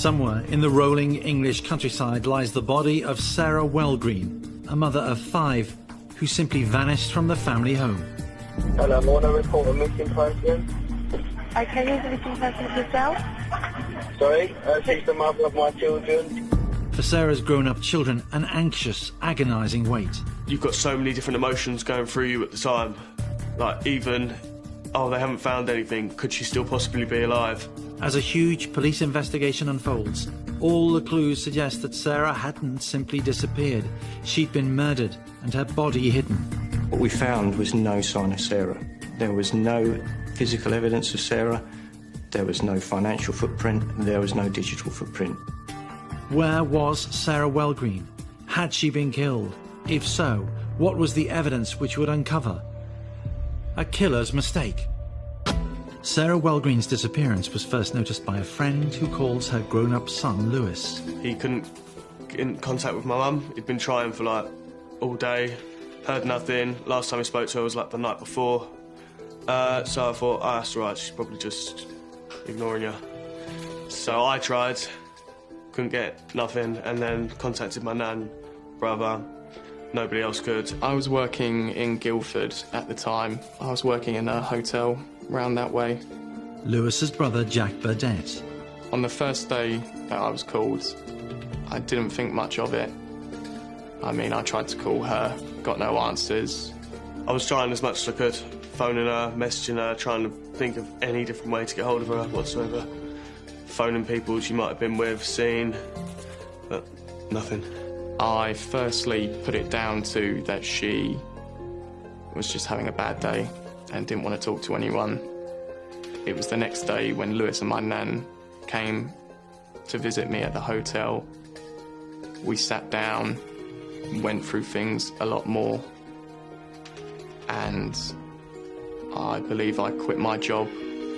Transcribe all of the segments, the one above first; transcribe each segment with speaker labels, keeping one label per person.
Speaker 1: Somewhere in the rolling English countryside lies the body of Sarah Wellgreen, a mother of 5 who simply vanished from the family home.
Speaker 2: Hello, I want to report a missing person.
Speaker 3: Okay, who's the missing person yourself?
Speaker 2: Sorry, she's the mother of my children.
Speaker 1: For Sarah's grown-up children, an anxious, agonising wait.
Speaker 4: You've got so many different emotions going through you at the time. Like, even, oh, they haven't found anything, could she still possibly be alive?
Speaker 1: As a huge police investigation unfolds, all the clues suggest that Sarah hadn't simply disappeared. She'd been murdered and her body hidden.
Speaker 5: What we found was no sign of Sarah. There was no physical evidence of Sarah. There was no financial footprint. There was no digital footprint.
Speaker 1: Where was Sarah Wellgreen? Had she been killed? If so, what was the evidence which would uncover a killer's mistake? Sarah Wellgreen's disappearance was first noticed by a friend who calls her grown-up son, Lewis.
Speaker 4: He couldn't get in contact with my mum. He'd been trying for, like, all day, heard nothing. Last time I spoke to her was, like, the night before. So I thought, oh, that's all right, she's probably just ignoring you. So I tried, couldn't get nothing, and then contacted my nan, brother. Nobody else could.
Speaker 6: I was working in Guildford at the time. I was working in a hotel round that way.
Speaker 1: Lewis's brother, Jack Burdett.
Speaker 6: On the first day that I was called, I didn't think much of it. I mean, I tried to call her, got no answers.
Speaker 4: I was trying as much as I could, phoning her, messaging her, trying to think of any different way to get hold of her whatsoever. Phoning people she might have been with, seen, but nothing.
Speaker 6: I firstly put it down to that she was just having a bad day and didn't want to talk to anyone. It was the next day when Lewis and my nan came to visit me at the hotel. We sat down, went through things a lot more, and I believe I quit my job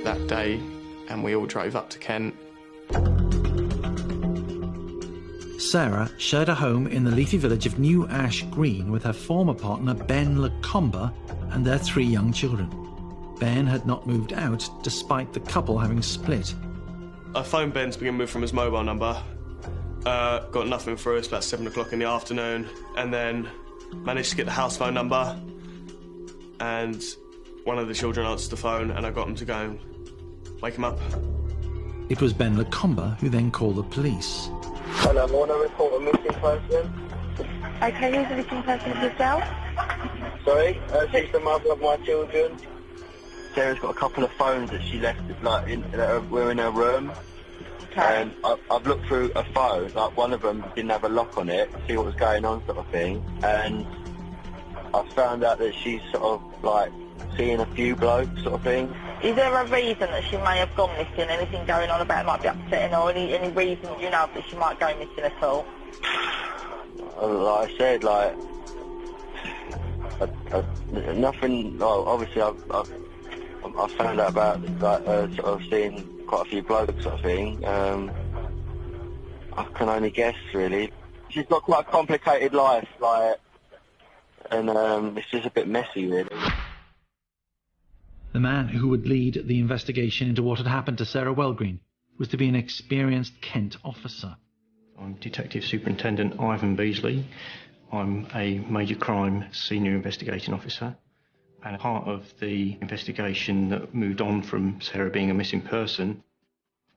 Speaker 6: that day and we all drove up to Kent.
Speaker 1: Sarah shared a home in the leafy village of New Ash Green with her former partner Ben Lacomba and their 3 young children. Ben had not moved out despite the couple having split.
Speaker 4: I phoned Ben to begin with from his mobile number. Got nothing for us, about 7 o'clock in the afternoon, and then managed to get the house phone number, and one of the children answered the phone and I got them to go and wake him up.
Speaker 1: It was Ben Lacomba who then called the police.
Speaker 2: Hello, I want to report a missing person.
Speaker 3: Okay, who's the missing person yourself?
Speaker 2: Sorry, she's the mother of my children. Sarah's got a couple of phones that she left, like, were in her room.
Speaker 3: Okay.
Speaker 2: And I've looked through a phone, like one of them didn't have a lock on it, to see what was going on sort of thing. And I found out that she's sort of, like, seeing a few blokes sort of thing.
Speaker 3: Is there a reason that she may have gone missing? Anything going on about it might be upsetting, or any reason you know that she might go missing at all?
Speaker 2: Like I said, like, nothing. Well, obviously, I found out about, like, sort of seeing quite a few blokes sort of thing. I can only guess, really. She's got quite a complicated life, like, and it's just a bit messy, really.
Speaker 1: The man who would lead the investigation into what had happened to Sarah Wellgreen was to be an experienced Kent officer.
Speaker 5: I'm Detective Superintendent Ivan Beasley. I'm a major crime senior investigating officer, and part of the investigation that moved on from Sarah being a missing person.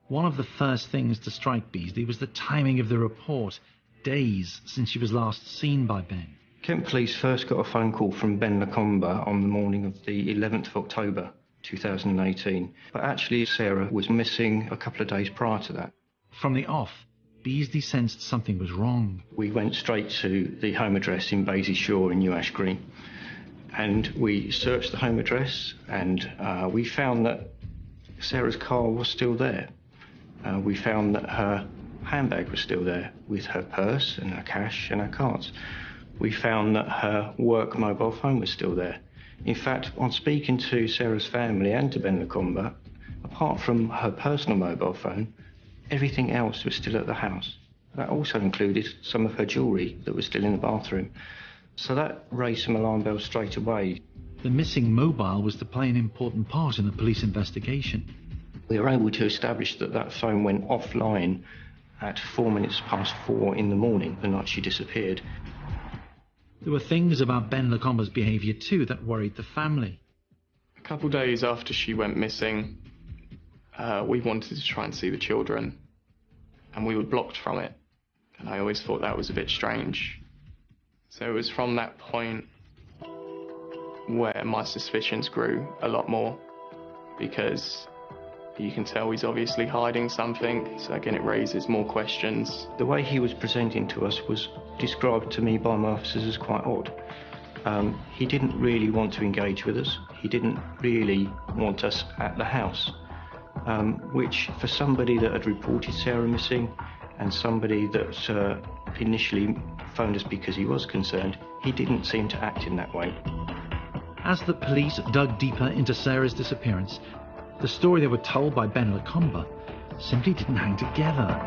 Speaker 1: One of the first things to strike Beasley was the timing of the report, days since she was last seen by Ben.
Speaker 5: Kent Police first got a phone call from Ben Lacomba on the morning of the 11th of October 2018, but actually Sarah was missing a couple of days prior to that.
Speaker 1: From the off, Beasley sensed something was wrong.
Speaker 5: We went straight to the home address in Basie Shaw in New Ash Green, and we searched the home address, and we found that Sarah's car was still there. We found that her handbag was still there with her purse and her cash and her cards. We found that her work mobile phone was still there. In fact, on speaking to Sarah's family and to Ben Lacomba, apart from her personal mobile phone, everything else was still at the house. That also included some of her jewellery that was still in the bathroom. So that raised some alarm bells straight away.
Speaker 1: The missing mobile was to play an important part in the police investigation.
Speaker 5: We were able to establish that that phone went offline at 4 in the morning, the night she disappeared.
Speaker 1: There were things about Ben Lacomba's behaviour too that worried the family.
Speaker 6: A couple days after she went missing, we wanted to try and see the children, and we were blocked from it. And I always thought that was a bit strange. So it was from that point where my suspicions grew a lot more, because you can tell he's obviously hiding something, so again it raises more questions.
Speaker 5: The way he was presenting to us was described to me by my officers as quite odd. He didn't really want to engage with us. He didn't really want us at the house, which for somebody that had reported Sarah missing and somebody that initially phoned us because he was concerned, he didn't seem to act in that way.
Speaker 1: As the police dug deeper into Sarah's disappearance, the story they were told by Ben Lacomba simply didn't hang together.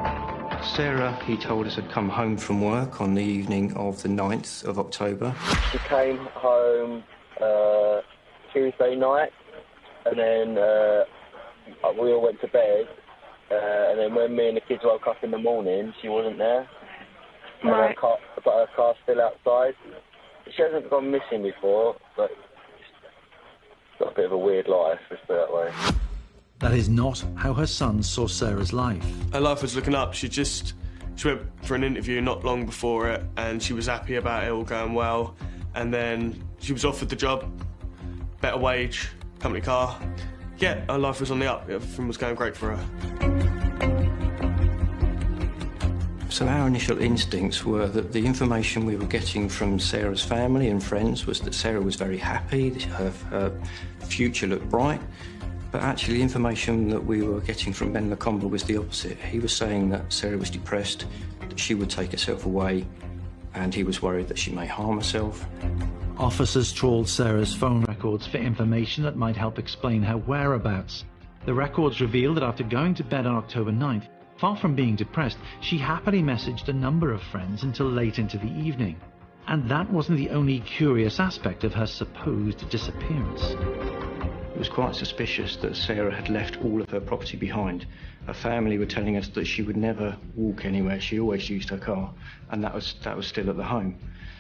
Speaker 5: Sarah, he told us, had come home from work on the evening of the 9th of October.
Speaker 2: She came home Tuesday night, and then we all went to bed, and then when me and the kids woke up in the morning, she wasn't there.
Speaker 3: Right.
Speaker 2: But her car's still outside. She hasn't gone missing before, but she's got a bit of a weird life, let's put it that way.
Speaker 1: That is not how her son saw Sarah's life.
Speaker 4: Her life was looking up. She went for an interview not long before it, and she was happy about it all going well. And then she was offered the job, better wage, company car. Yeah, her life was on the up. Everything was going great for her.
Speaker 5: So our initial instincts were that the information we were getting from Sarah's family and friends was that Sarah was very happy, her future looked bright. But actually the information that we were getting from Ben Lacomba was the opposite. He was saying that Sarah was depressed, that she would take herself away, and he was worried that she may harm herself.
Speaker 1: Officers trawled Sarah's phone records for information that might help explain her whereabouts. The records revealed that after going to bed on October 9th, far from being depressed, she happily messaged a number of friends until late into the evening. And that wasn't the only curious aspect of her supposed disappearance.
Speaker 5: It was quite suspicious that Sarah had left all of her property behind. Her family were telling us that she would never walk anywhere. She always used her car, and that was still at the home.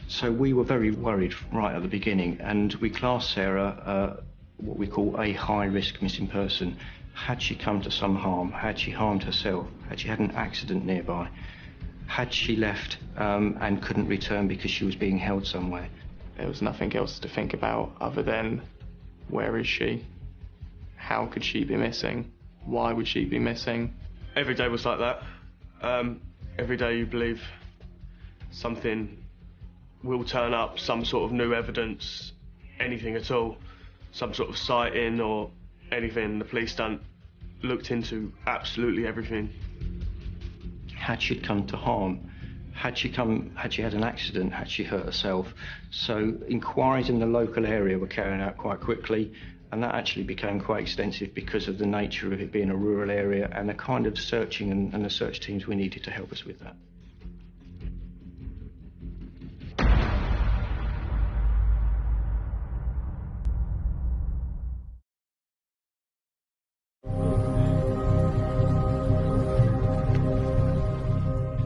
Speaker 5: So we were very worried right at the beginning, and we classed Sarah what we call a high-risk missing person. Had she come to some harm? Had she harmed herself? Had she had an accident nearby? Had she left and couldn't return because she was being held somewhere?
Speaker 6: There was nothing else to think about other than, where is she? How could she be missing? Why would she be missing?
Speaker 4: Every day was like that. Every day you believe something will turn up, some sort of new evidence, anything at all, some sort of sighting or anything. The police looked into absolutely everything.
Speaker 5: Had she come to harm? Had she had an accident? Had she hurt herself? So inquiries in the local area were carried out quite quickly, and that actually became quite extensive because of the nature of it being a rural area and the kind of searching and the search teams we needed to help us with that.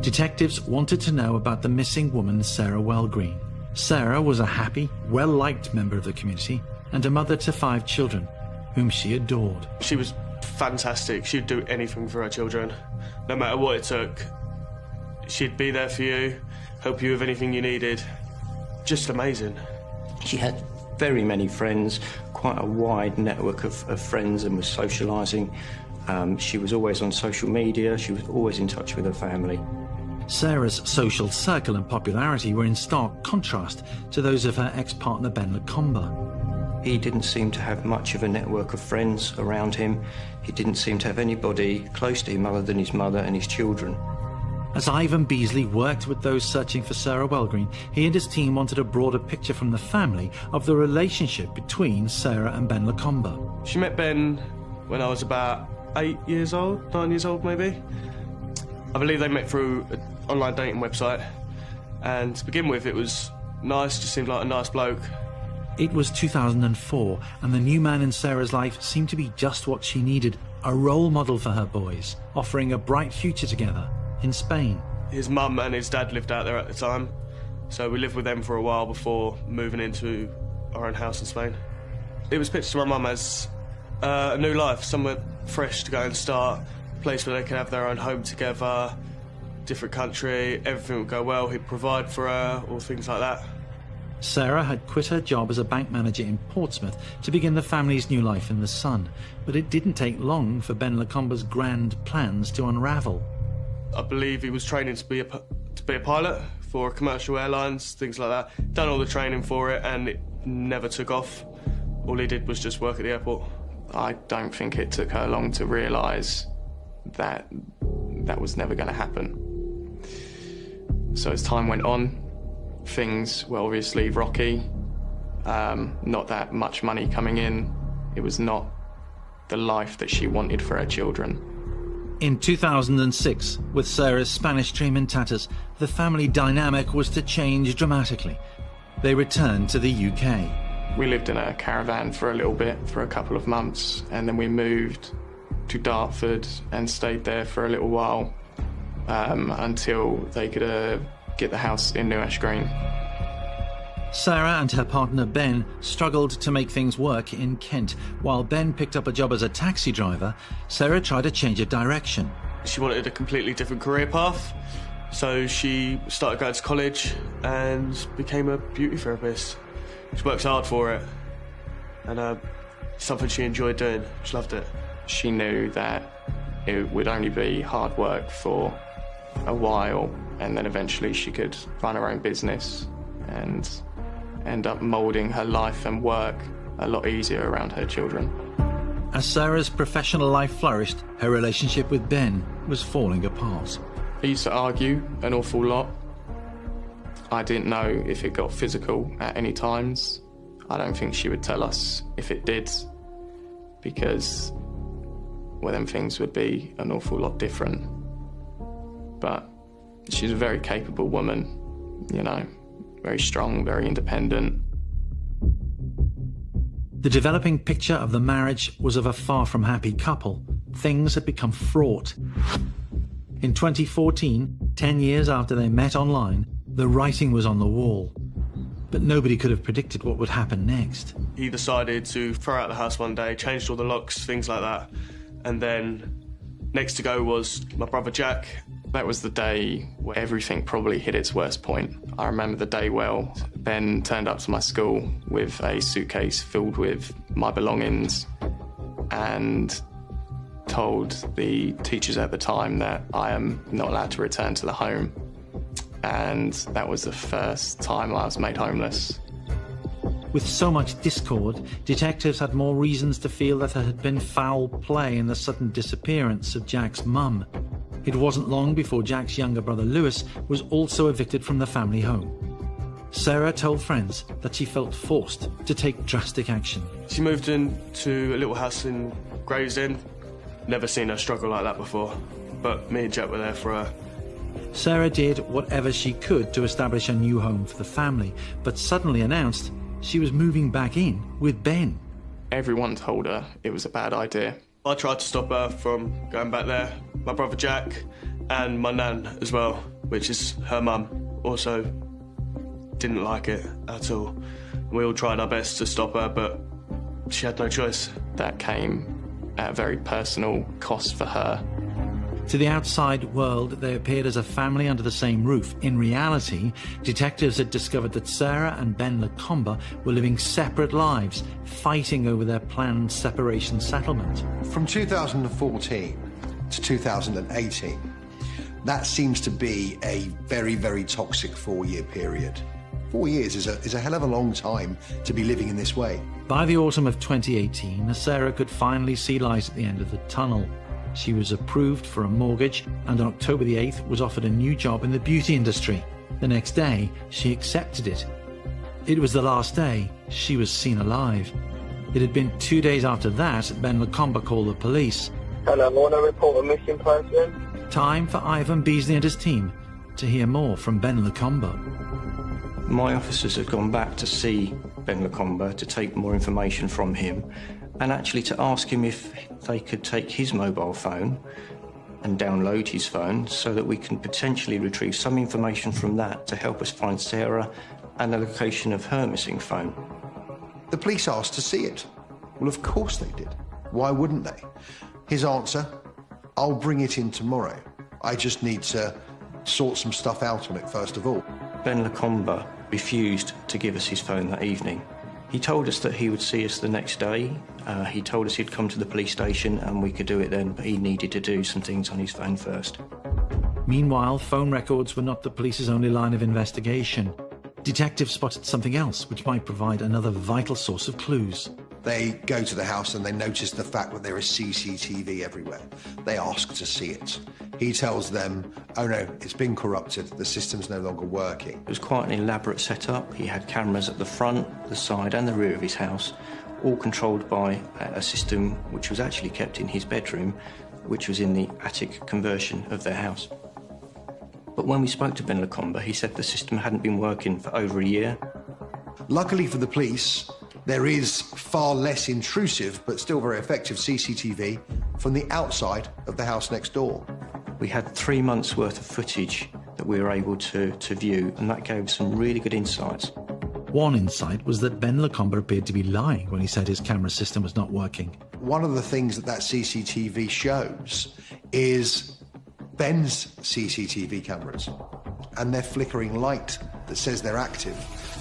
Speaker 1: Detectives wanted to know about the missing woman, Sarah Wellgreen. Sarah was a happy, well-liked member of the community and a mother to 5 children, whom she adored.
Speaker 4: She was fantastic. She'd do anything for her children. No matter what it took, she'd be there for you, help you with anything you needed. Just amazing.
Speaker 5: She had very many friends, quite a wide network of friends, and was socialising. She was always on social media. She was always in touch with her family.
Speaker 1: Sarah's social circle and popularity were in stark contrast to those of her ex-partner Ben Lacomba.
Speaker 5: He didn't seem to have much of a network of friends around him. He didn't seem to have anybody close to him other than his mother and his children.
Speaker 1: As Ivan Beasley worked with those searching for Sarah Wellgreen, he and his team wanted a broader picture from the family of the relationship between Sarah and Ben Lacomba.
Speaker 4: She met Ben when I was about 9 years old maybe. I believe they met through an online dating website, and to begin with it was nice, just seemed like a nice bloke.
Speaker 1: It was 2004, and the new man in Sarah's life seemed to be just what she needed, a role model for her boys, offering a bright future together, in Spain.
Speaker 4: His mum and his dad lived out there at the time, so we lived with them for a while before moving into our own house in Spain. It was pitched to my mum as a new life, somewhere fresh to go and start, a place where they could have their own home together, different country, everything would go well, he'd provide for her, or things like that.
Speaker 1: Sarah had quit her job as a bank manager in Portsmouth to begin the family's new life in the sun, but it didn't take long for Ben Lacomba's grand plans to unravel.
Speaker 4: I believe he was training to be a pilot for commercial airlines, things like that. Done all the training for it, and it never took off. All he did was just work at the airport.
Speaker 6: I don't think it took her long to realise that that was never going to happen. So as time went on, things were obviously rocky. Not that much money coming in. It was not the life that she wanted for her children.
Speaker 1: In 2006, with Sarah's Spanish dream in tatters, the family dynamic was to change dramatically. They returned to the UK.
Speaker 6: We lived in a caravan for a little bit, for a couple of months, and then we moved to Dartford and stayed there for a little while until they could get the house in New Ash Green.
Speaker 1: Sarah and her partner Ben struggled to make things work in Kent. While Ben picked up a job as a taxi driver, Sarah tried a change of direction.
Speaker 4: She wanted a completely different career path, so she started going to college and became a beauty therapist. She works hard for it, and something she enjoyed doing. She loved it.
Speaker 6: She knew that it would only be hard work for a while, and then eventually she could run her own business and end up moulding her life and work a lot easier around her children.
Speaker 1: As Sarah's professional life flourished, her relationship with Ben was falling apart.
Speaker 6: I used to argue an awful lot. I didn't know if it got physical at any times. I don't think she would tell us if it did, because, well, then things would be an awful lot different. But she's a very capable woman, you know, very strong, very independent.
Speaker 1: The developing picture of the marriage was of a far from happy couple. Things had become fraught. In 2014, 10 years after they met online, the writing was on the wall. But nobody could have predicted what would happen next.
Speaker 4: He decided to throw out the house one day, changed all the locks, things like that. And then next to go was my brother Jack.
Speaker 6: That was the day where everything probably hit its worst point. I remember the day well. Ben turned up to my school with a suitcase filled with my belongings and told the teachers at the time that I am not allowed to return to the home. And that was the first time I was made homeless.
Speaker 1: With so much discord, detectives had more reasons to feel that there had been foul play in the sudden disappearance of Jack's mum. It wasn't long before Jack's younger brother Lewis was also evicted from the family home. Sarah told friends that she felt forced to take drastic action.
Speaker 4: She moved into a little house in Gray's Inn. Never seen her struggle like that before, but me and Jack were there for her.
Speaker 1: Sarah did whatever she could to establish a new home for the family, but suddenly announced she was moving back in with Ben.
Speaker 6: Everyone told her it was a bad idea.
Speaker 4: I tried to stop her from going back there. My brother Jack and my nan as well, which is her mum, also didn't like it at all. We all tried our best to stop her, but she had no choice.
Speaker 6: That came at a very personal cost for her.
Speaker 1: To the outside world, they appeared as a family under the same roof. In reality, detectives had discovered that Sarah and Ben Lacomba were living separate lives, fighting over their planned separation settlement.
Speaker 7: From 2014 to 2018, that seems to be a very, very toxic 4-year period. 4 years is a hell of a long time to be living in this way.
Speaker 1: By the autumn of 2018, Sarah could finally see light at the end of the tunnel. She was approved for a mortgage and on October the 8th was offered a new job in the beauty industry. The next day, she accepted it. It was the last day she was seen alive. It had been 2 days after that Ben Lacomba called the police.
Speaker 2: Hello, I want to report a missing person.
Speaker 1: Time for Ivan Beasley and his team to hear more from Ben Lacomba.
Speaker 5: My officers had gone back to see Ben Lacomba to take more information from him and actually to ask him if they could take his mobile phone and download his phone so that we can potentially retrieve some information from that to help us find Sarah and the location of her missing phone.
Speaker 7: The police asked to see it. Well, of course they did. Why wouldn't they? His answer, I'll bring it in tomorrow. I just need to sort some stuff out on it first of all.
Speaker 5: Ben Lacomba refused to give us his phone that evening. He told us that he would see us the next day. He told us he'd come to the police station and we could do it then, but he needed to do some things on his phone first.
Speaker 1: Meanwhile, phone records were not the police's only line of investigation. Detectives spotted something else which might provide another vital source of clues.
Speaker 7: They go to the house and they notice the fact that there is CCTV everywhere. They ask to see it. He tells them, oh no, it's been corrupted, the system's no longer working.
Speaker 5: It was quite an elaborate setup. He had cameras at the front, the side and the rear of his house, all controlled by a system which was actually kept in his bedroom, which was in the attic conversion of their house. But when we spoke to Ben Lacomba, he said the system hadn't been working for over a year.
Speaker 7: Luckily for the police, there is far less intrusive but still very effective CCTV from the outside of the house next door.
Speaker 5: We had 3 months' worth of footage that we were able to view, and that gave some really good insights.
Speaker 1: One insight was that Ben Lacomba appeared to be lying when he said his camera system was not working.
Speaker 7: One of the things that CCTV shows is Ben's CCTV cameras and their flickering light that says they're active.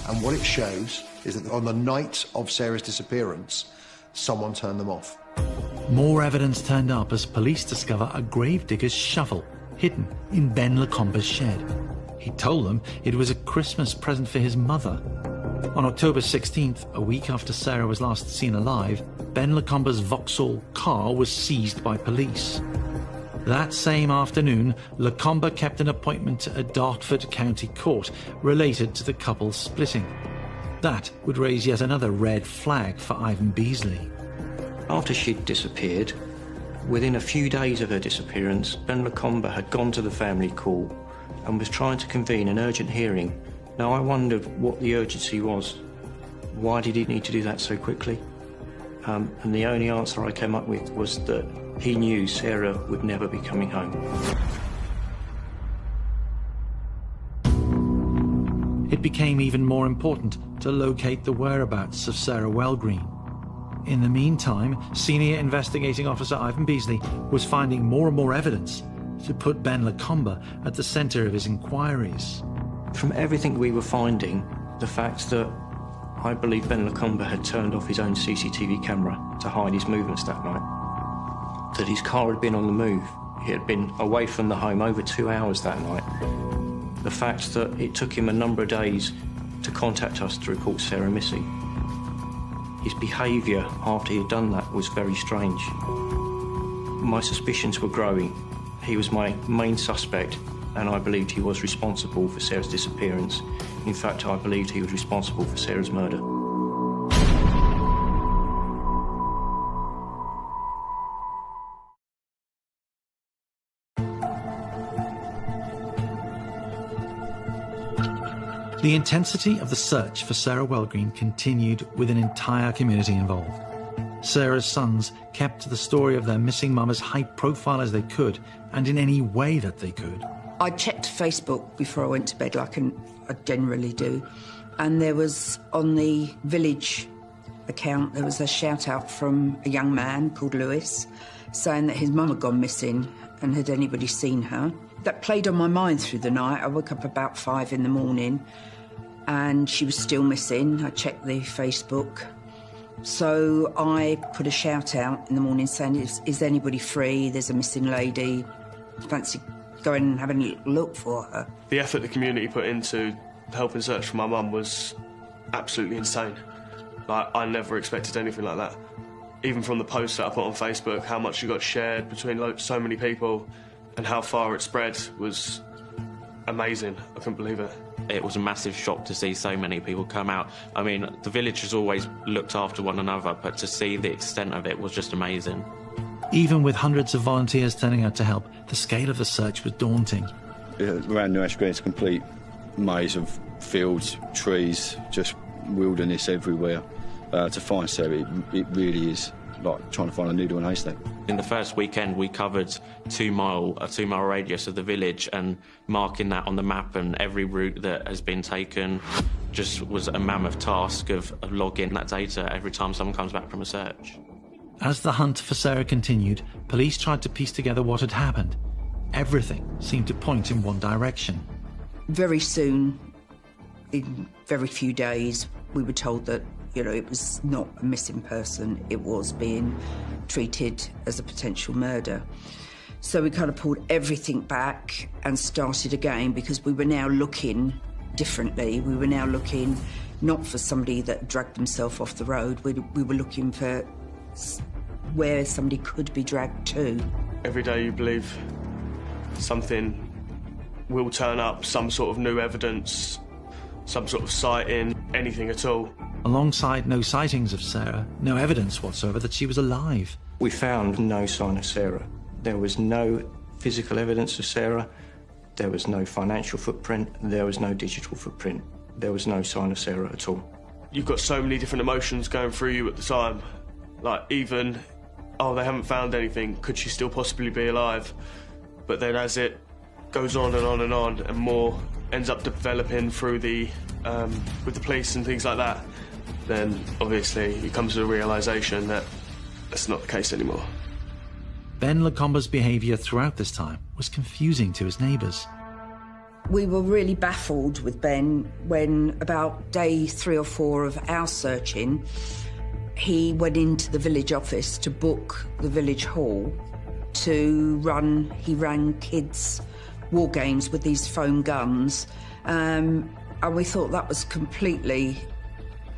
Speaker 7: And what it shows is that on the night of Sarah's disappearance, someone turned them off.
Speaker 1: More evidence turned up as police discover a gravedigger's shovel hidden in Ben Lacomba's shed. He told them it was a Christmas present for his mother. On October 16th, a week after Sarah was last seen alive, Ben Lacomba's Vauxhall car was seized by police. That same afternoon, Lacomba kept an appointment at Dartford County Court related to the couple's splitting. That would raise yet another red flag for Ivan Beasley.
Speaker 5: After she'd disappeared, within a few days of her disappearance, Ben Lacomba had gone to the family court and was trying to convene an urgent hearing. Now, I wondered what the urgency was. Why did he need to do that so quickly? And the only answer I came up with was that he knew Sarah would never be coming home.
Speaker 1: It became even more important to locate the whereabouts of Sarah Wellgreen. In the meantime, Senior Investigating Officer Ivan Beasley was finding more and more evidence to put Ben Lacomba at the centre of his inquiries.
Speaker 5: From everything we were finding, the fact that I believe Ben Lacomba had turned off his own CCTV camera to hide his movements that night, that his car had been on the move, he had been away from the home over 2 hours that night, the fact that it took him a number of days to contact us to report Sarah missing. His behaviour after he had done that was very strange. My suspicions were growing. He was my main suspect, and I believed he was responsible for Sarah's disappearance. In fact, I believed he was responsible for Sarah's murder.
Speaker 1: The intensity of the search for Sarah Wellgreen continued with an entire community involved. Sarah's sons kept to the story of their missing mum as high profile as they could, and in any way that they could.
Speaker 8: I checked Facebook before I went to bed, like I generally do, and there was, on the village account, there was a shout-out from a young man called Lewis saying that his mum had gone missing and had anybody seen her. That played on my mind through the night. I woke up about 5 in the morning and she was still missing. I checked the Facebook. So I put a shout-out in the morning saying, is anybody free? There's a missing lady. Fancy going and having a little look for her.
Speaker 4: The effort the community put into helping search for my mum was absolutely insane. Like, I never expected anything like that. Even from the post that I put on Facebook, how much it got shared between so many people and how far it spread was amazing. I couldn't believe it.
Speaker 9: It was a massive shock to see so many people come out. I mean, the village has always looked after one another, but to see the extent of it was just amazing.
Speaker 1: Even with hundreds of volunteers turning out to help, the scale of the search was daunting.
Speaker 10: Around New Ash Green, it's a complete maze of fields, trees, just wilderness everywhere. To find Sarah, it really is like trying to find a needle in a haystack.
Speaker 9: In the first weekend, we covered a 2 mile radius of the village, and marking that on the map, and every route that has been taken just was a mammoth task of logging that data every time someone comes back from a search.
Speaker 1: As the hunt for Sarah continued, police tried to piece together what had happened. Everything seemed to point in one direction.
Speaker 8: Very soon, in very few days, we were told that, you know, it was not a missing person, it was being treated as a potential murder. So we kind of pulled everything back and started again, because we were now looking differently. We were now looking not for somebody that dragged themselves off the road, we were looking for where somebody could be dragged to.
Speaker 4: Every day you believe something will turn up, some sort of new evidence, some sort of sighting, anything at all.
Speaker 1: Alongside no sightings of Sarah, no evidence whatsoever that she was alive.
Speaker 5: We found no sign of Sarah. There was no physical evidence of Sarah. There was no financial footprint. There was no digital footprint. There was no sign of Sarah at all.
Speaker 4: You've got so many different emotions going through you at the time. Like, even, oh, they haven't found anything, could she still possibly be alive? But then as it goes on and on and on, and more ends up developing through the, with the police and things like that, then obviously it comes to the realisation that that's not the case anymore.
Speaker 1: Ben Lacomba's behaviour throughout this time was confusing to his neighbours.
Speaker 8: We were really baffled with Ben when, about day 3 or 4 of our searching, he went into the village office to book the village hall he ran kids' war games with these foam guns, and we thought that was completely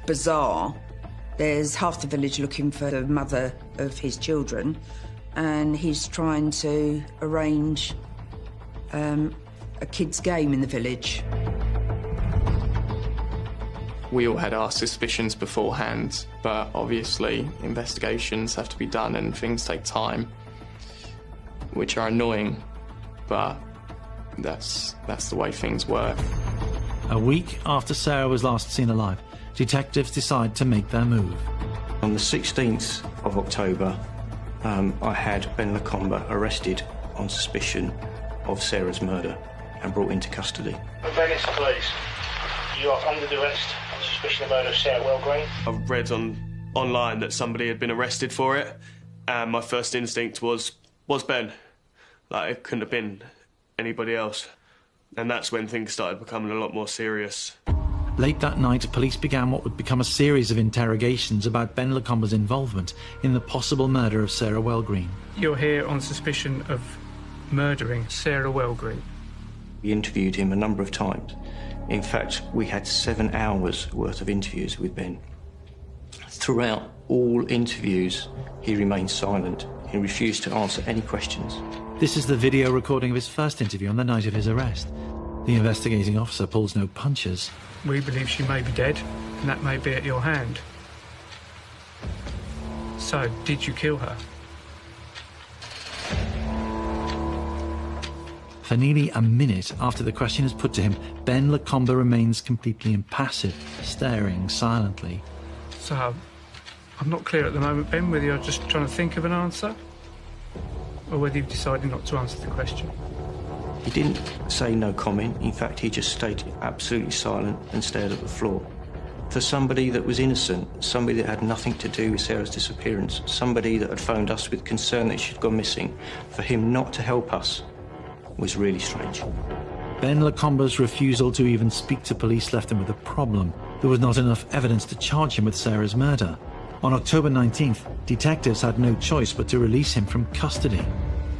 Speaker 8: bizarre. There's half the village looking for the mother of his children, and he's trying to arrange a kids' game in the village.
Speaker 6: We all had our suspicions beforehand, but obviously investigations have to be done and things take time, which are annoying, but that's the way things work.
Speaker 1: A week after Sarah was last seen alive, detectives decide to make their move.
Speaker 5: On the 16th of October, I had Ben Lacomba arrested on suspicion of Sarah's murder and brought into custody.
Speaker 11: Venice Police, you are under arrest on suspicion of murder of Sarah Wellgreen.
Speaker 4: I've read online that somebody had been arrested for it, and my first instinct was Ben. Like, it couldn't have been anybody else. And that's when things started becoming a lot more serious.
Speaker 1: Late that night, police began what would become a series of interrogations about Ben Lacomba's involvement in the possible murder of Sarah Wellgreen.
Speaker 11: You're here on suspicion of murdering Sarah Wellgreen.
Speaker 5: We interviewed him a number of times. In fact, we had 7 hours worth of interviews with Ben. Throughout all interviews, he remained silent. He refused to answer any questions.
Speaker 1: This is the video recording of his first interview on the night of his arrest. The investigating officer pulls no punches.
Speaker 11: We believe she may be dead, and that may be at your hand. So, did you kill her?
Speaker 1: For nearly a minute after the question is put to him, Ben Lacomba remains completely impassive, staring silently.
Speaker 11: So, I'm not clear at the moment, Ben, whether you're just trying to think of an answer or whether you've decided not to answer the question.
Speaker 5: He didn't say no comment. In fact, he just stayed absolutely silent and stared at the floor. For somebody that was innocent, somebody that had nothing to do with Sarah's disappearance, somebody that had phoned us with concern that she'd gone missing, for him not to help us was really strange.
Speaker 1: Ben Lacomba's refusal to even speak to police left him with a problem. There was not enough evidence to charge him with Sarah's murder. On October 19th, detectives had no choice but to release him from custody.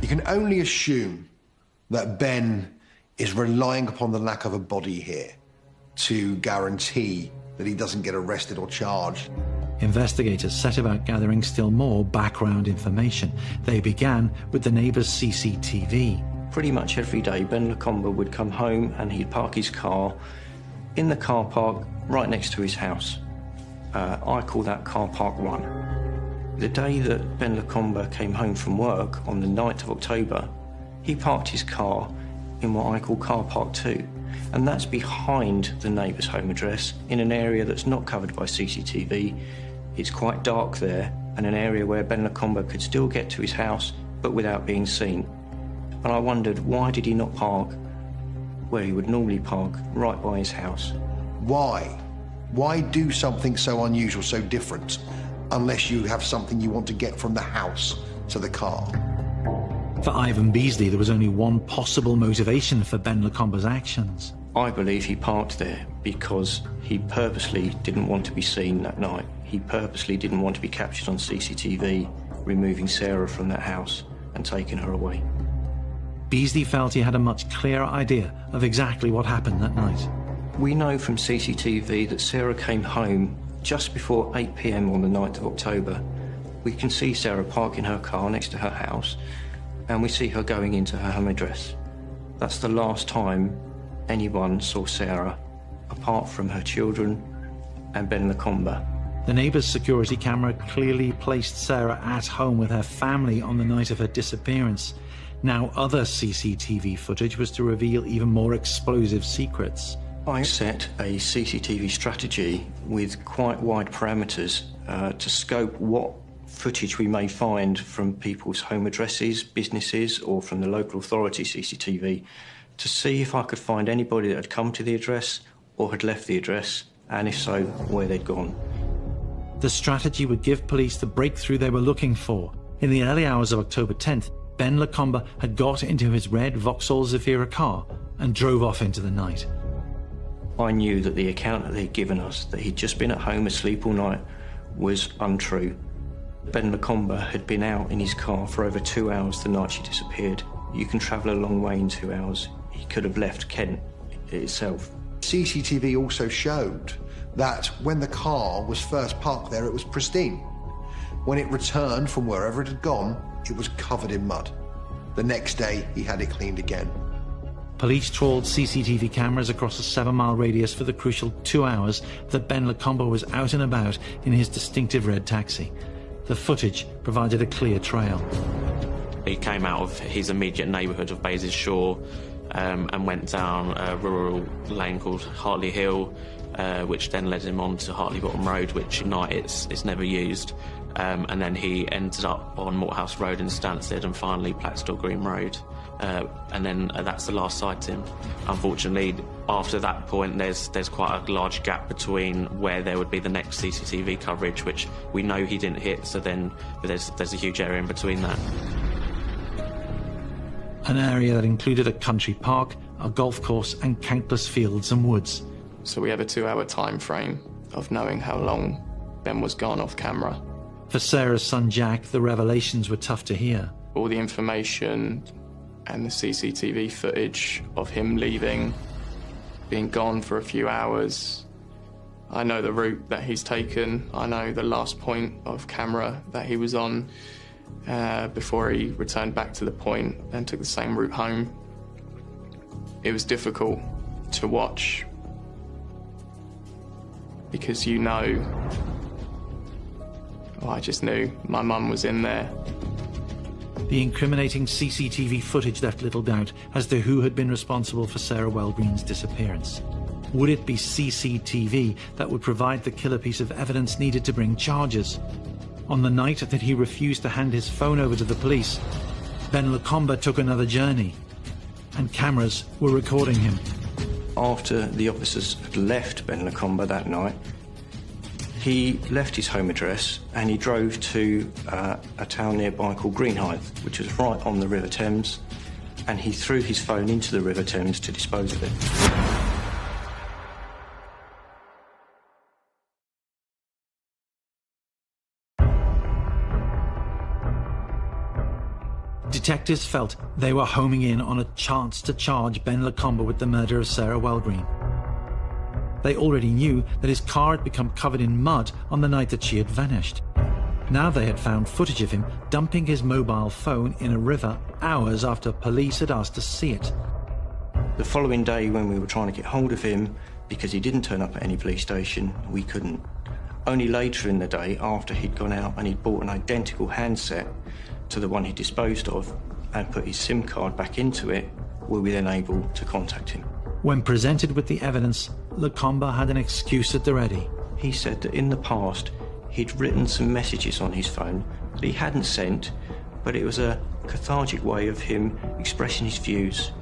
Speaker 7: You can only assume that Ben is relying upon the lack of a body here to guarantee that he doesn't get arrested or charged.
Speaker 1: Investigators set about gathering still more background information. They began with the neighbour's CCTV.
Speaker 5: Pretty much every day, Ben Lacomba would come home and he'd park his car in the car park right next to his house. I call that car park 1. The day that Ben Lacomba came home from work, on the 9th of October, he parked his car in what I call car park 2, and that's behind the neighbour's home address in an area that's not covered by CCTV. It's quite dark there, and an area where Ben Lacomba could still get to his house but without being seen. And I wondered, why did he not park where he would normally park, right by his house?
Speaker 7: Why? Why do something so unusual, so different, unless you have something you want to get from the house to the car?
Speaker 1: For Ivan Beasley, there was only one possible motivation for Ben Lacomba's actions.
Speaker 5: I believe he parked there because he purposely didn't want to be seen that night. He purposely didn't want to be captured on CCTV, removing Sarah from that house and taking her away.
Speaker 1: Beasley felt he had a much clearer idea of exactly what happened that night.
Speaker 5: We know from CCTV that Sarah came home just before 8 p.m. on the 9th of October. We can see Sarah parking her car next to her house, and we see her going into her home address. That's the last time anyone saw Sarah, apart from her children and Ben Lacomba.
Speaker 1: The neighbour's security camera clearly placed Sarah at home with her family on the night of her disappearance. Now other CCTV footage was to reveal even more explosive secrets.
Speaker 5: I set a CCTV strategy with quite wide parameters to scope what footage we may find from people's home addresses, businesses, or from the local authority CCTV, to see if I could find anybody that had come to the address or had left the address, and if so, where they'd gone.
Speaker 1: The strategy would give police the breakthrough they were looking for. In the early hours of October 10th, Ben Lacomba had got into his red Vauxhall Zafira car and drove off into the night.
Speaker 5: I knew that the account that they'd given us, that he'd just been at home asleep all night, was untrue. Ben Lacomba had been out in his car for over 2 hours the night she disappeared. You can travel a long way in 2 hours. He could have left Kent itself.
Speaker 7: CCTV also showed that when the car was first parked there, it was pristine. When it returned from wherever it had gone, it was covered in mud. The next day, he had it cleaned again.
Speaker 1: Police trawled CCTV cameras across a 7-mile radius for the crucial 2 hours that Ben Lacomba was out and about in his distinctive red taxi. The footage provided a clear trail.
Speaker 9: He came out of his immediate neighbourhood of Bays's Shore and went down a rural lane called Hartley Hill, which then led him on to Hartley Bottom Road, which at night it's never used. And then he ended up on Moorhouse Road in Stansted and finally Plattstall Green Road. And then that's the last sighting. Unfortunately, after that point, there's quite a large gap between where there would be the next CCTV coverage, which we know he didn't hit, so then there's a huge area in between that.
Speaker 1: An area that included a country park, a golf course and countless fields and woods.
Speaker 6: So we have a 2-hour time frame of knowing how long Ben was gone off camera.
Speaker 1: For Sarah's son Jack, the revelations were tough to hear.
Speaker 6: All the information and the CCTV footage of him leaving, being gone for a few hours. I know the route that he's taken. I know the last point of camera that he was on before he returned back to the point and took the same route home. It was difficult to watch because I just knew my mum was in there.
Speaker 1: The incriminating CCTV footage left little doubt as to who had been responsible for Sarah Wellgreen's disappearance. Would it be CCTV that would provide the killer piece of evidence needed to bring charges? On the night that he refused to hand his phone over to the police, Ben Lacomba took another journey, and cameras were recording him.
Speaker 5: After the officers had left Ben Lacomba that night, he left his home address and he drove to a town nearby called Greenhithe, which was right on the River Thames, and he threw his phone into the River Thames to dispose of it.
Speaker 1: Detectives felt they were homing in on a chance to charge Ben Lacomba with the murder of Sarah Wellgreen. They already knew that his car had become covered in mud on the night that she had vanished. Now they had found footage of him dumping his mobile phone in a river hours after police had asked to see it.
Speaker 5: The following day, when we were trying to get hold of him, because he didn't turn up at any police station, we couldn't. Only later in the day, after he'd gone out and he'd bought an identical handset to the one he disposed of and put his SIM card back into it, were we then able to contact him.
Speaker 1: When presented with the evidence, Lacomba had an excuse at the ready.
Speaker 5: He said that in the past He'd written some messages on his phone that he hadn't sent, but it was a cathartic way of him expressing his views.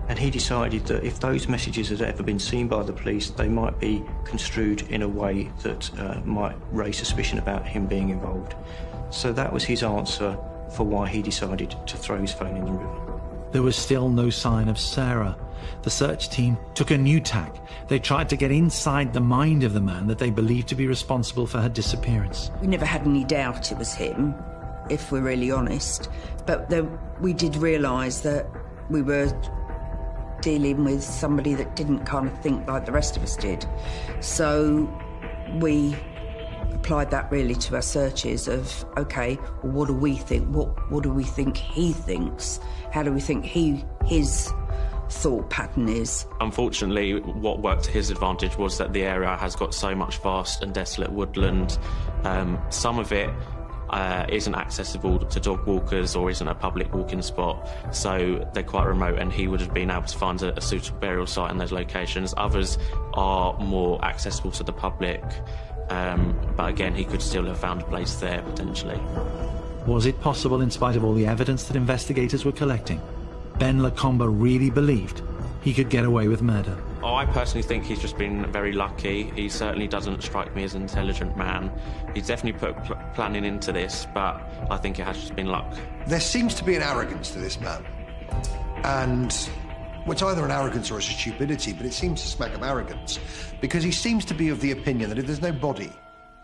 Speaker 5: And he decided that if those messages had ever been seen by the police, they might be construed in a way that might raise suspicion about him being involved. So that was his answer for why he decided to throw his phone in the river.
Speaker 1: There was still no sign of Sarah. The search team took a new tack. They tried to get inside the mind of the man that they believed to be responsible for her disappearance.
Speaker 8: We never had any doubt it was him, if we're really honest. But we did realise that we were dealing with somebody that didn't kind of think like the rest of us did. So we applied that really to our searches of, OK, well, what do we think? What do we think he thinks? How do we think his thought pattern is?
Speaker 9: Unfortunately, what worked to his advantage was that the area has got so much vast and desolate woodland. Some of it isn't accessible to dog walkers or isn't a public walking spot, so they're quite remote, and he would have been able to find a suitable burial site in those locations. Others are more accessible to the public, but again, he could still have found a place there potentially.
Speaker 1: Was it possible, in spite of all the evidence that investigators were collecting, Ben Lacomba really believed he could get away with murder?
Speaker 9: Oh, I personally think he's just been very lucky. He certainly doesn't strike me as an intelligent man. He's definitely put planning into this, but I think it has just been luck.
Speaker 7: There seems to be an arrogance to this man. And well, it's either an arrogance or it's a stupidity, but it seems to smack of arrogance, because he seems to be of the opinion that if there's no body,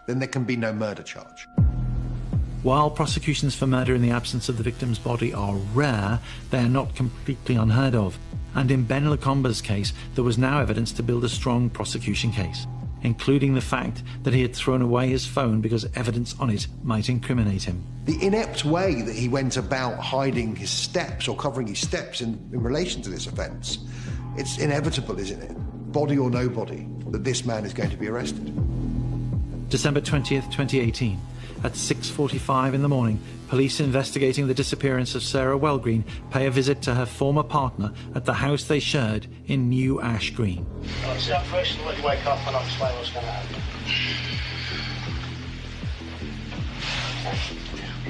Speaker 7: then there can be no murder charge.
Speaker 1: While prosecutions for murder in the absence of the victim's body are rare, they are not completely unheard of. And in Ben Lacomba's case, there was now evidence to build a strong prosecution case, including the fact that he had thrown away his phone because evidence on it might incriminate him.
Speaker 7: The inept way that he went about hiding his steps or covering his steps in relation to this offence, it's inevitable, isn't it? Body or no body, that this man is going to be arrested.
Speaker 1: December 20th, 2018. At 6:45 in the morning, police investigating the disappearance of Sarah Wellgreen pay a visit to her former partner at the house they shared in New Ash Green.
Speaker 12: Right, sit up first and let you wake up and I'll explain what's going to happen.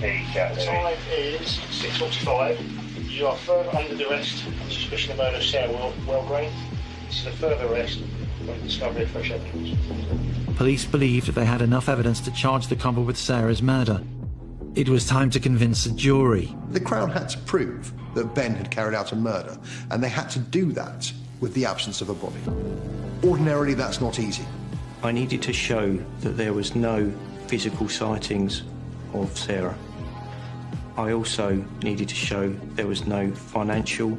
Speaker 12: The time is 6:45. You are further under arrest on suspicion of murder of Sarah Wellgreen. This is a further arrest on the discovery of fresh evidence.
Speaker 1: Police believed that they had enough evidence to charge the couple with Sarah's murder. It was time to convince a jury.
Speaker 7: The Crown had to prove that Ben had carried out a murder, and they had to do that with the absence of a body. Ordinarily, that's not easy.
Speaker 5: I needed to show that there was no physical sightings of Sarah. I also needed to show there was no financial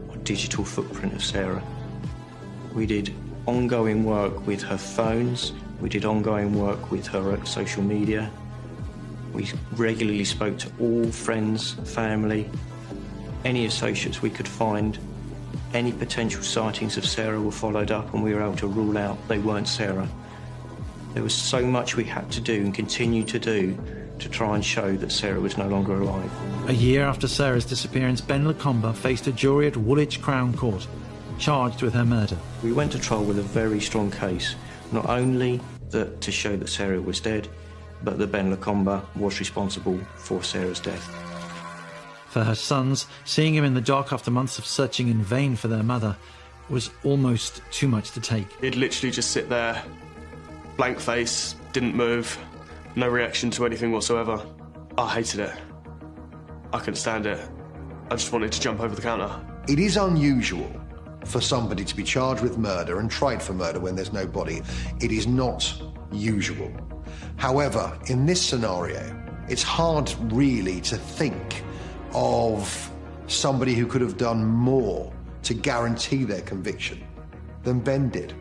Speaker 5: or digital footprint of Sarah. We did ongoing work with her phones. We did ongoing work with her social media. We regularly spoke to all friends, family, any associates we could find. Any potential sightings of Sarah were followed up, and we were able to rule out they weren't Sarah. There was so much we had to do and continue to do to try and show that Sarah was no longer alive.
Speaker 1: A year after Sarah's disappearance, Ben Lacomba faced a jury at Woolwich Crown Court, charged with her murder.
Speaker 5: We went to trial with a very strong case, not only to show that Sarah was dead, but that Ben Lacomba was responsible for Sarah's death.
Speaker 1: For her sons, seeing him in the dock after months of searching in vain for their mother was almost too much to take.
Speaker 4: He'd literally just sit there, blank face, didn't move, no reaction to anything whatsoever. I hated it. I couldn't stand it. I just wanted to jump over the counter.
Speaker 7: It is unusual for somebody to be charged with murder and tried for murder when there's no body. It is not usual. However, in this scenario, it's hard really to think of somebody who could have done more to guarantee their conviction than Ben did.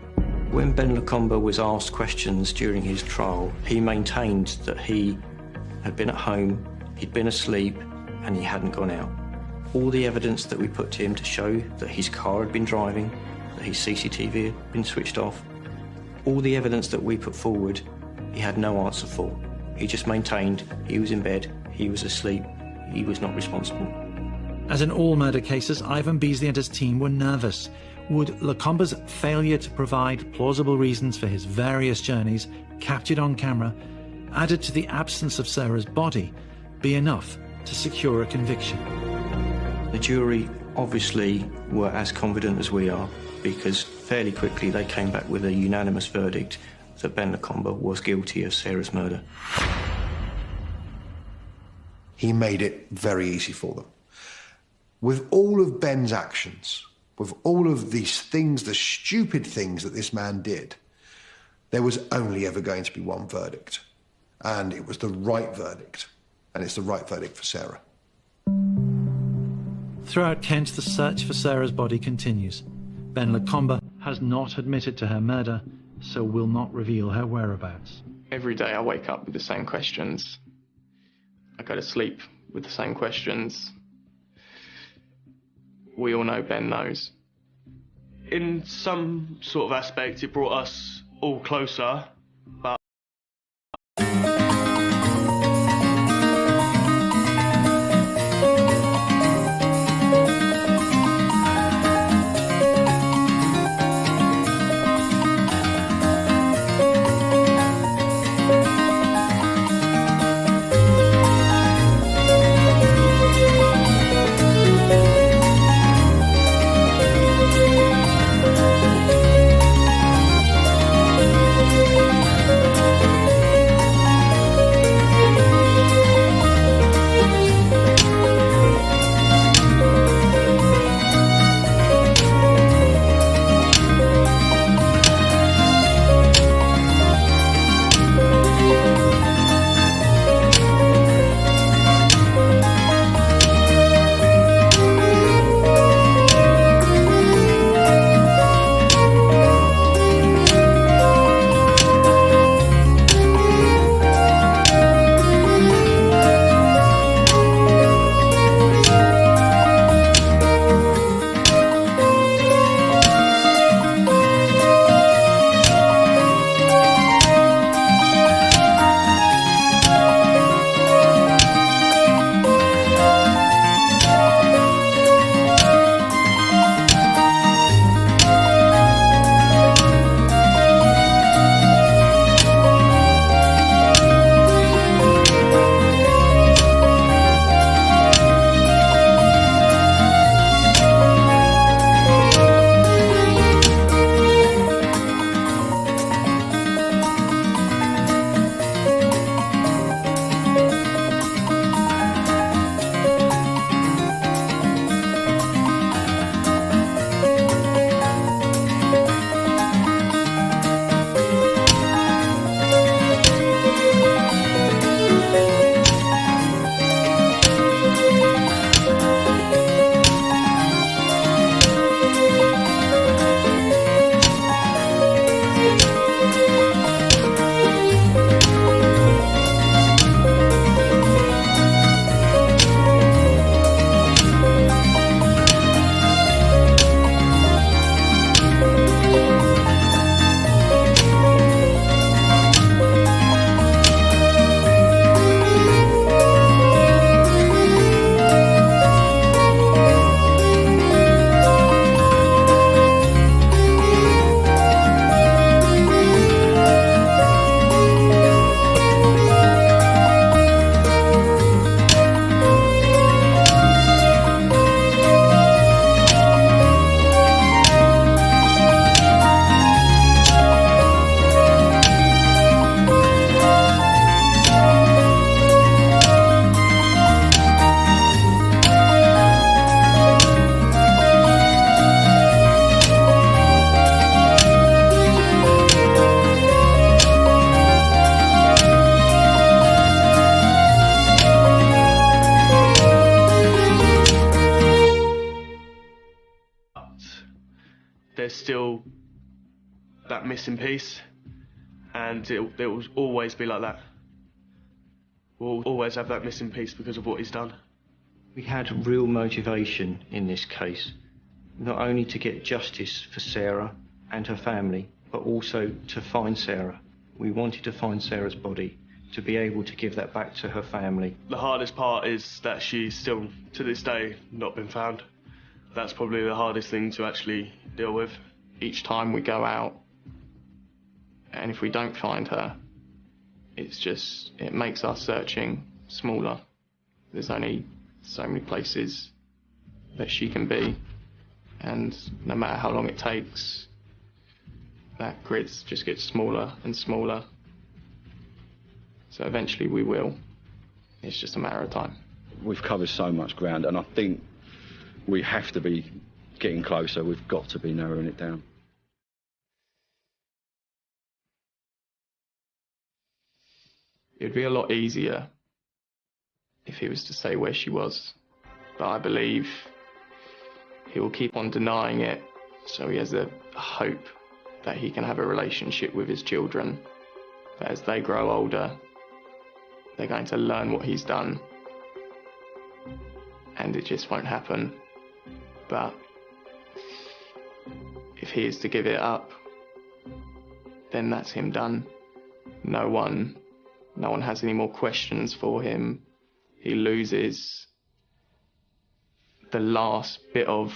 Speaker 5: When Ben Lacomba was asked questions during his trial, he maintained that he had been at home, he'd been asleep, and he hadn't gone out. All the evidence that we put to him to show that his car had been driving, that his CCTV had been switched off, all the evidence that we put forward, he had no answer for. He just maintained he was in bed, he was asleep, he was not responsible.
Speaker 1: As in all murder cases, Ivan Beasley and his team were nervous. Would Lacomba's failure to provide plausible reasons for his various journeys, captured on camera, added to the absence of Sarah's body, be enough to secure a conviction?
Speaker 5: The jury obviously were as confident as we are, because fairly quickly they came back with a unanimous verdict that Ben Lacomba was guilty of Sarah's murder.
Speaker 7: He made it very easy for them. With all of Ben's actions, with all of these things, the stupid things that this man did, there was only ever going to be one verdict. And it was the right verdict. And it's the right verdict for Sarah.
Speaker 1: Throughout Kent, the search for Sarah's body continues. Ben Lacomba has not admitted to her murder, so will not reveal her whereabouts.
Speaker 6: Every day I wake up with the same questions. I go to sleep with the same questions. We all know Ben knows.
Speaker 4: In some sort of aspect, it brought us all closer, but there's still that missing piece, and it will always be like that. We'll always have that missing piece because of what he's done.
Speaker 5: We had real motivation in this case, not only to get justice for Sarah and her family, but also to find Sarah. We wanted to find Sarah's body, to be able to give that back to her family.
Speaker 4: The hardest part is that she's still, to this day, not been found. That's probably the hardest thing to actually deal with.
Speaker 6: Each time we go out, and if we don't find her, it makes our searching smaller. There's only so many places that she can be, and no matter how long it takes, that grid just gets smaller and smaller. So eventually we will. It's just a matter of time.
Speaker 10: We've covered so much ground, and I think we have to be getting closer. We've got to be narrowing it down.
Speaker 6: It'd be a lot easier if he was to say where she was, but I believe he will keep on denying it, so he has a hope that he can have a relationship with his children. But as they grow older, they're going to learn what he's done, and it just won't happen. But if he is to give it up, then that's him done. No one has any more questions for him. He loses the last bit of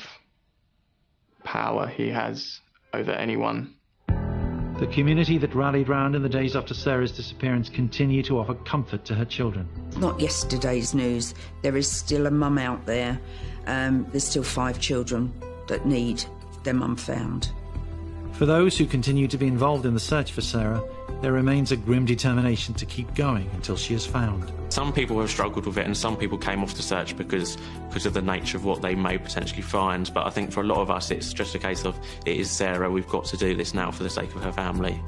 Speaker 6: power he has over anyone.
Speaker 1: The community that rallied round in the days after Sarah's disappearance continue to offer comfort to her children.
Speaker 8: Not yesterday's news. There is still a mum out there. There's still 5 children that need their mum found.
Speaker 1: For those who continue to be involved in the search for Sarah, there remains a grim determination to keep going until she is found.
Speaker 9: Some people have struggled with it, and some people came off the search because of the nature of what they may potentially find. But I think for a lot of us, it's just a case of, it is Sarah, we've got to do this now for the sake of her family.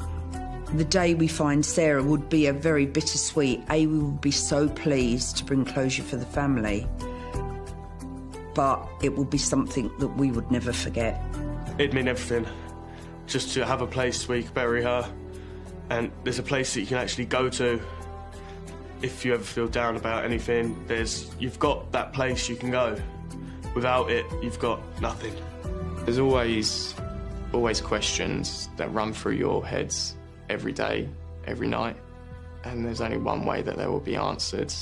Speaker 8: The day we find Sarah would be a very bittersweet. We would be so pleased to bring closure for the family, but it would be something that we would never forget.
Speaker 4: It'd mean everything. Just to have a place where you can bury her, and there's a place that you can actually go to if you ever feel down about anything. You've got that place you can go. Without it, you've got nothing.
Speaker 6: There's always questions that run through your heads every day, every night, and there's only one way that they will be answered.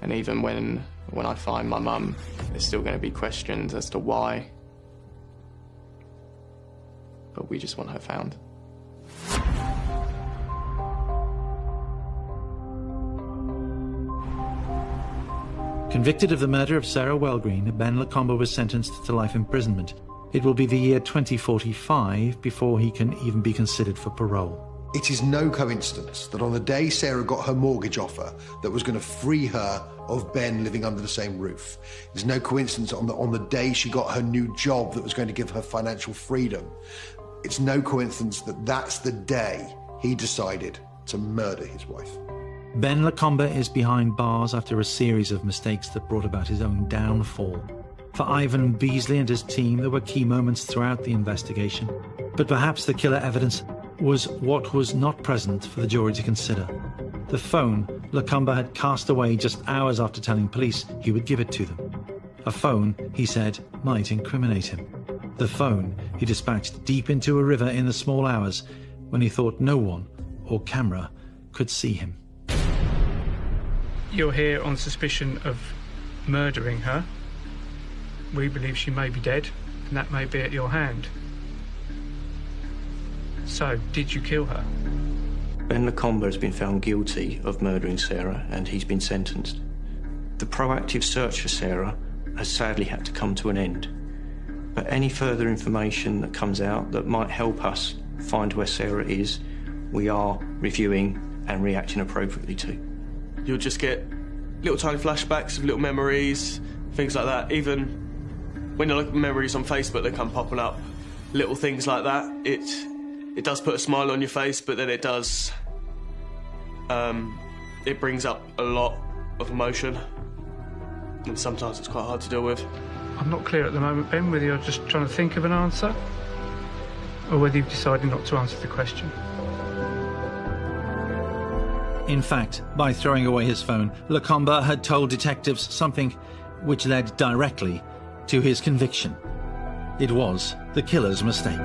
Speaker 6: And even when I find my mum, there's still going to be questions as to why. But we just want her found.
Speaker 1: Convicted of the murder of Sarah Wellgreen, Ben Lacomba was sentenced to life imprisonment. It will be the year 2045 before he can even be considered for parole.
Speaker 7: It is no coincidence that on the day Sarah got her mortgage offer that was going to free her of Ben living under the same roof. It's no coincidence on the day she got her new job that was going to give her financial freedom. It's no coincidence that that's the day he decided to murder his wife.
Speaker 1: Ben Lacomba is behind bars after a series of mistakes that brought about his own downfall. For Ivan Beasley and his team, there were key moments throughout the investigation, but perhaps the killer evidence was what was not present for the jury to consider. The phone Lacomba had cast away just hours after telling police he would give it to them. A phone, he said, might incriminate him. The phone he dispatched deep into a river in the small hours when he thought no one or camera could see him.
Speaker 11: You're here on suspicion of murdering her. We believe she may be dead, and that may be at your hand. So, did you kill her?
Speaker 5: Ben Lacomba has been found guilty of murdering Sarah, and he's been sentenced. The proactive search for Sarah has sadly had to come to an end. But any further information that comes out that might help us find where Sarah is, we are reviewing and reacting appropriately to.
Speaker 4: You'll just get little tiny flashbacks of little memories, things like that. Even when you look at memories on Facebook, they come popping up. Little things like that. It does put a smile on your face, but then it does... it brings up a lot of emotion. And sometimes it's quite hard to deal with.
Speaker 11: I'm not clear at the moment, Ben, whether you're just trying to think of an answer or whether you've decided not to answer the question.
Speaker 1: In fact, by throwing away his phone, Lacomba had told detectives something which led directly to his conviction. It was the killer's mistake.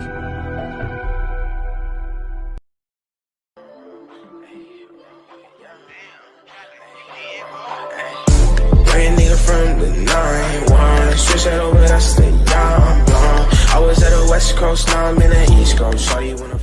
Speaker 13: From the 9-1, switch that over, that's the young blonde. I was at the West Coast, now I'm in the East Coast. Saw you when I